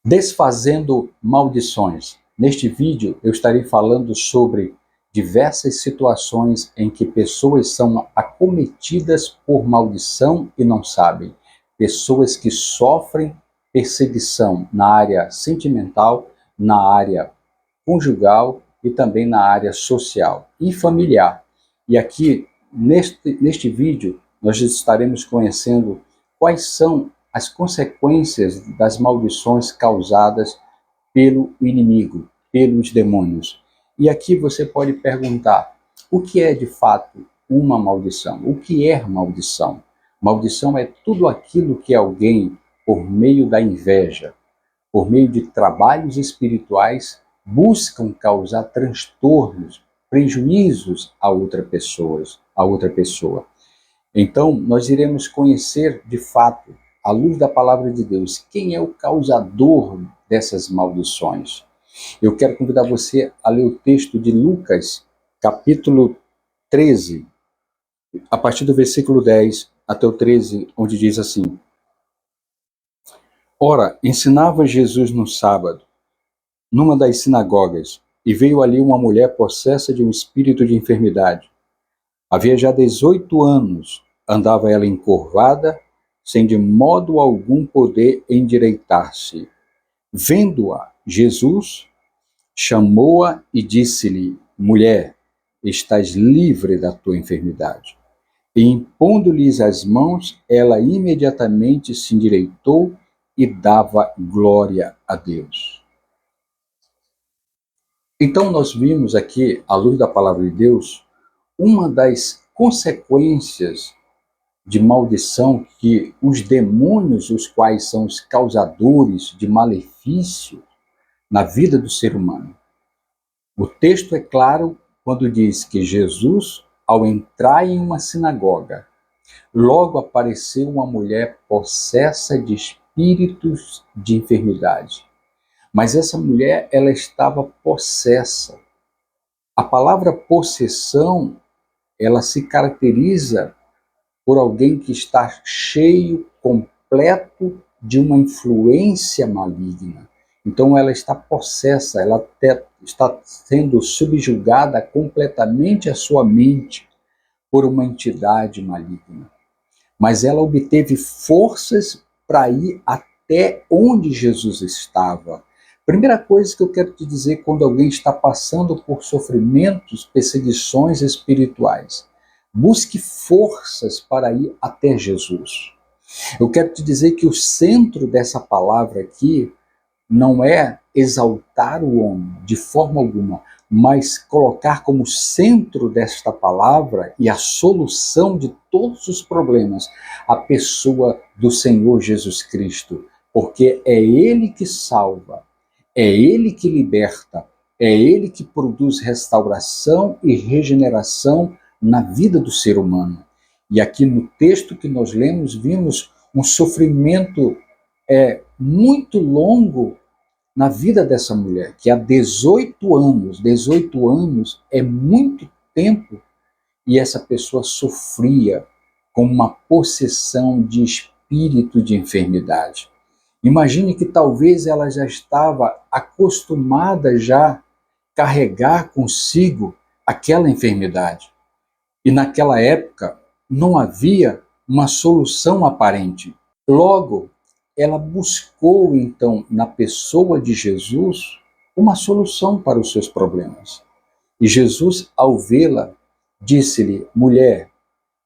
Desfazendo maldições. Neste vídeo eu estarei falando sobre diversas situações em que pessoas são acometidas por maldição e não sabem. Pessoas que sofrem perseguição na área sentimental, na área conjugal e também na área social e familiar. E aqui, neste vídeo, nós estaremos conhecendo quais são as consequências das maldições causadas pelo inimigo, pelos demônios. E aqui você pode perguntar, o que é de fato uma maldição? O que é maldição? Maldição é tudo aquilo que alguém, por meio da inveja, por meio de trabalhos espirituais, buscam causar transtornos, prejuízos a outra pessoa. Então, nós iremos conhecer de fato, à luz da palavra de Deus, quem é o causador dessas maldições. Eu quero convidar você a ler o texto de Lucas, capítulo 13, a partir do versículo 10 até o 13, onde diz assim: Ora, ensinava Jesus no sábado, numa das sinagogas, e veio ali uma mulher possessa de um espírito de enfermidade. Havia já 18 anos, andava ela encurvada, sem de modo algum poder endireitar-se. Vendo-a, Jesus chamou-a e disse-lhe: Mulher, estás livre da tua enfermidade. E impondo-lhes as mãos, ela imediatamente se endireitou e dava glória a Deus. Então nós vimos aqui, à luz da palavra de Deus, uma das consequências de maldição que os demônios, os quais são os causadores de malefício na vida do ser humano. O texto é claro quando diz que Jesus, ao entrar em uma sinagoga, logo apareceu uma mulher possessa de espíritos de enfermidade. Mas essa mulher, ela estava possessa. A palavra possessão, ela se caracteriza por alguém que está cheio, completo de uma influência maligna. Então ela está possessa, ela está sendo subjugada completamente a sua mente por uma entidade maligna. Mas ela obteve forças para ir até onde Jesus estava. Primeira coisa que eu quero te dizer quando alguém está passando por sofrimentos, perseguições espirituais: busque forças para ir até Jesus. Eu quero te dizer que o centro dessa palavra aqui não é exaltar o homem de forma alguma, mas colocar como centro desta palavra e a solução de todos os problemas a pessoa do Senhor Jesus Cristo, porque é Ele que salva, é Ele que liberta, é Ele que produz restauração e regeneração na vida do ser humano. E aqui no texto que nós lemos, vimos um sofrimento muito longo na vida dessa mulher, que há 18 anos é muito tempo, e essa pessoa sofria com uma possessão de espírito de enfermidade. Imagine que talvez ela já estava acostumada já a carregar consigo aquela enfermidade. E naquela época não havia uma solução aparente. Logo, ela buscou então na pessoa de Jesus uma solução para os seus problemas. E Jesus, ao vê-la, disse-lhe: Mulher,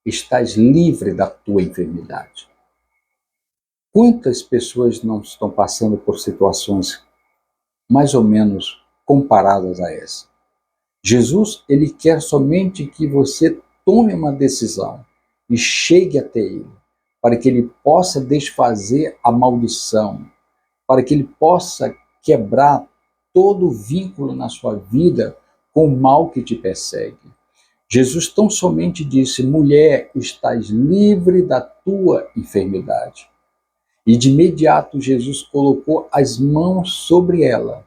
estás livre da tua enfermidade. Quantas pessoas não estão passando por situações mais ou menos comparadas a essa? Jesus, ele quer somente que você tome uma decisão e chegue até ele, para que ele possa desfazer a maldição, para que ele possa quebrar todo o vínculo na sua vida com o mal que te persegue. Jesus tão somente disse: Mulher, estás livre da tua enfermidade. E de imediato Jesus colocou as mãos sobre ela.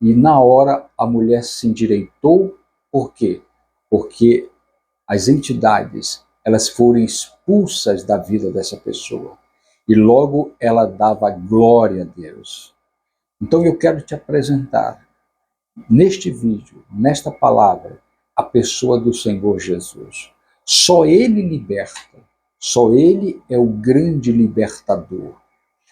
E na hora a mulher se endireitou. Por quê? Porque as entidades, elas foram expulsas da vida dessa pessoa. E logo ela dava glória a Deus. Então eu quero te apresentar, neste vídeo, nesta palavra, a pessoa do Senhor Jesus. Só Ele liberta, só Ele é o grande libertador.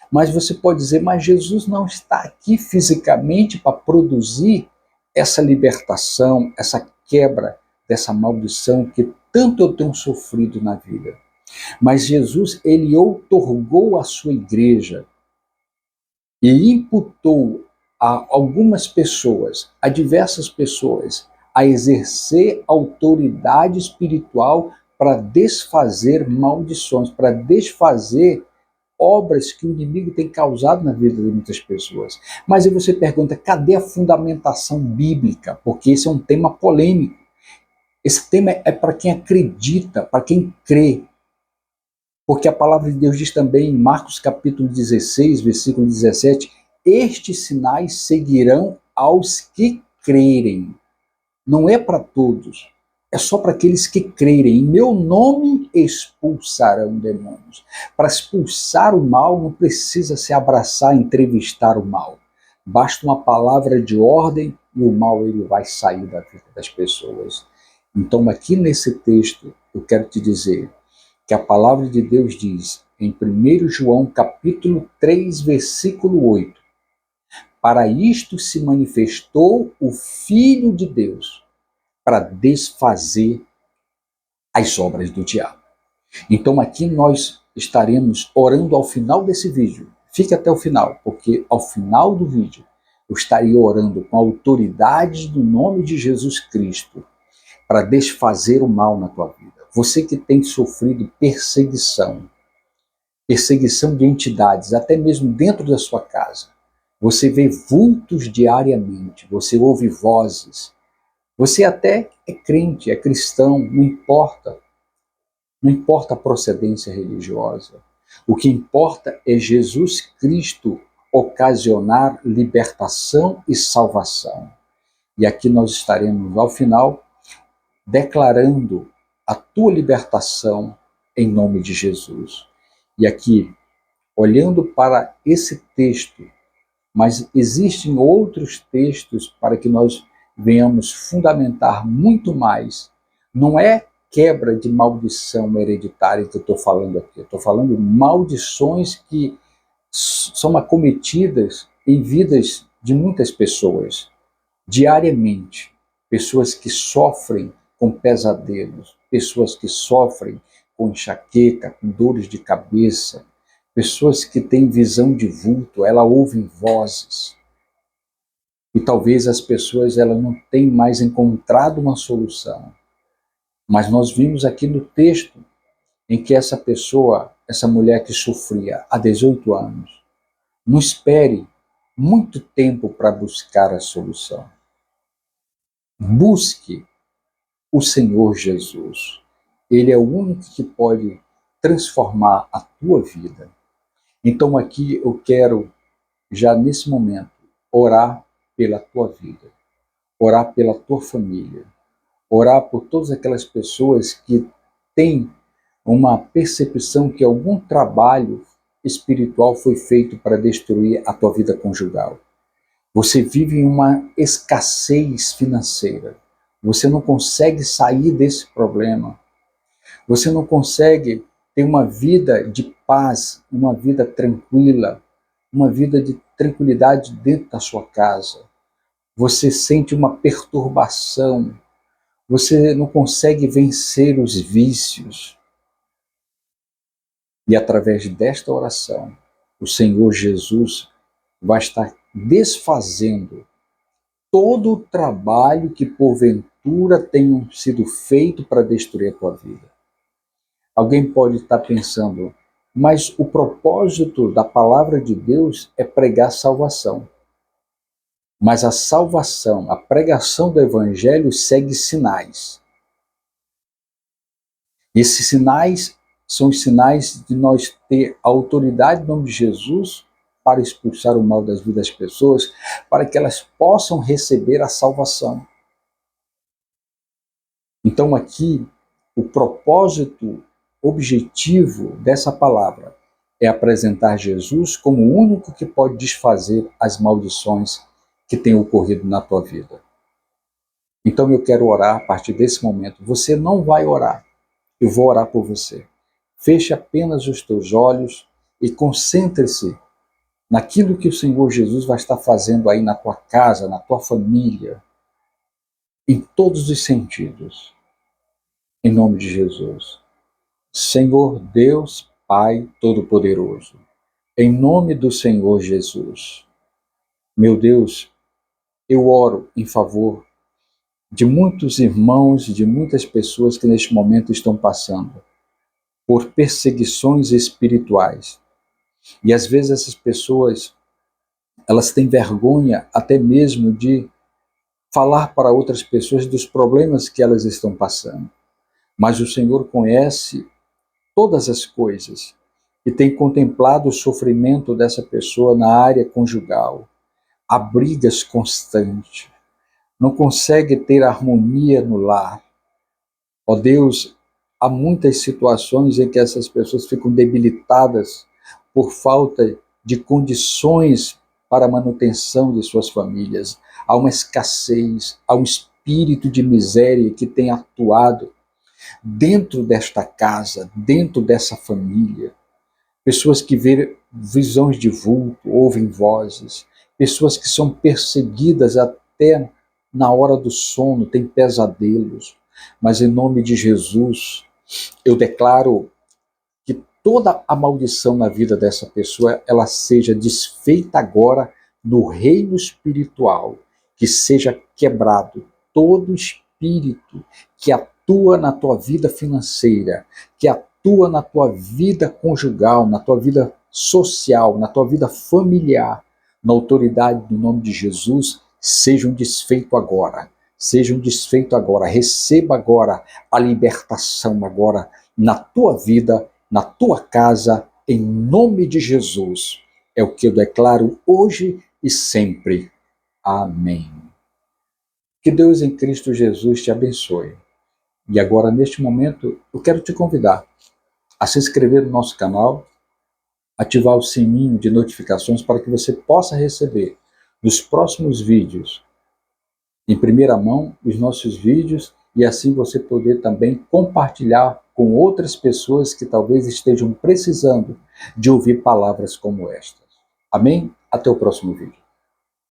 Mas você pode dizer, mas Jesus não está aqui fisicamente para produzir essa libertação, essa quebra dessa maldição que tanto eu tenho sofrido na vida. Mas Jesus, ele outorgou à sua igreja e imputou a algumas pessoas, a diversas pessoas, a exercer autoridade espiritual para desfazer maldições, para desfazer obras que o inimigo tem causado na vida de muitas pessoas. Mas aí você pergunta, cadê a fundamentação bíblica? Porque esse é um tema polêmico. Esse tema é para quem acredita, para quem crê. Porque a palavra de Deus diz também em Marcos capítulo 16, versículo 17, estes sinais seguirão aos que crerem. Não é para todos, é só para aqueles que crerem. Em meu nome expulsarão demônios. Para expulsar o mal não precisa se abraçar, entrevistar o mal. Basta uma palavra de ordem e o mal ele vai sair da vida das pessoas. Então aqui nesse texto eu quero te dizer que a palavra de Deus diz em 1 João capítulo 3, versículo 8, para isto se manifestou o Filho de Deus, para desfazer as obras do diabo. Então aqui nós estaremos orando ao final desse vídeo. Fique até o final, porque ao final do vídeo eu estarei orando com a autoridade do nome de Jesus Cristo para desfazer o mal na tua vida. Você que tem sofrido perseguição de entidades, até mesmo dentro da sua casa. Você vê vultos diariamente, você ouve vozes. Você até é crente, é cristão, não importa. Não importa a procedência religiosa. O que importa é Jesus Cristo ocasionar libertação e salvação. E aqui nós estaremos, ao final, declarando a tua libertação em nome de Jesus. E aqui, olhando para esse texto, mas existem outros textos para que nós venhamos fundamentar muito mais. Não é quebra de maldição hereditária que eu estou falando aqui. Eu estou falando maldições que são acometidas em vidas de muitas pessoas, diariamente. Pessoas que sofrem com pesadelos, pessoas que sofrem com enxaqueca, com dores de cabeça, pessoas que têm visão de vulto, ela ouvem vozes. E talvez as pessoas elas não tenham mais encontrado uma solução. Mas nós vimos aqui no texto em que essa pessoa, essa mulher que sofria há 18 anos, não espere muito tempo para buscar a solução. Busque o Senhor Jesus. Ele é o único que pode transformar a tua vida. Então aqui eu quero, já nesse momento, orar pela tua vida, orar pela tua família, orar por todas aquelas pessoas que têm uma percepção que algum trabalho espiritual foi feito para destruir a tua vida conjugal. Você vive em uma escassez financeira. Você não consegue sair desse problema. Você não consegue ter uma vida de paz, uma vida tranquila, uma vida de tranquilidade dentro da sua casa. Você sente uma perturbação. Você não consegue vencer os vícios. E através desta oração, o Senhor Jesus vai estar desfazendo todo o trabalho que porventura tenha sido feito para destruir a tua vida. Alguém pode estar pensando, mas o propósito da palavra de Deus é pregar salvação. Mas a salvação, a pregação do evangelho segue sinais. Esses sinais são os sinais de nós ter a autoridade em nome de Jesus para expulsar o mal das vidas das pessoas, para que elas possam receber a salvação. Então aqui, o propósito objetivo dessa palavra é apresentar Jesus como o único que pode desfazer as maldições que têm ocorrido na tua vida. Então eu quero orar a partir desse momento. Você não vai orar, eu vou orar por você. Feche apenas os teus olhos e concentre-se naquilo que o Senhor Jesus vai estar fazendo aí na tua casa, na tua família, em todos os sentidos. Em nome de Jesus. Senhor Deus, Pai Todo-Poderoso, em nome do Senhor Jesus, meu Deus, eu oro em favor de muitos irmãos, de muitas pessoas que neste momento estão passando por perseguições espirituais. E às vezes essas pessoas, elas têm vergonha até mesmo de falar para outras pessoas dos problemas que elas estão passando. Mas o Senhor conhece todas as coisas e tem contemplado o sofrimento dessa pessoa na área conjugal. Há brigas constantes, não consegue ter harmonia no lar. Ó Deus, há muitas situações em que essas pessoas ficam debilitadas por falta de condições para a manutenção de suas famílias. Há uma escassez, há um espírito de miséria que tem atuado dentro desta casa, dentro dessa família. Pessoas que vêem visões de vulto, ouvem vozes, pessoas que são perseguidas até na hora do sono, têm pesadelos. Mas em nome de Jesus, eu declaro que toda a maldição na vida dessa pessoa, ela seja desfeita agora no reino espiritual, que seja quebrado todo espírito que atua na tua vida financeira, que atua na tua vida conjugal, na tua vida social, na tua vida familiar, na autoridade do nome de Jesus, sejam desfeitos agora. Sejam desfeitos agora. Receba agora a libertação agora na tua vida, na tua casa, em nome de Jesus. É o que eu declaro hoje e sempre. Amém. Que Deus em Cristo Jesus te abençoe. E agora, neste momento, eu quero te convidar a se inscrever no nosso canal, ativar o sininho de notificações para que você possa receber nos próximos vídeos, em primeira mão, os nossos vídeos, e assim você poder também compartilhar com outras pessoas que talvez estejam precisando de ouvir palavras como estas. Amém? Até o próximo vídeo.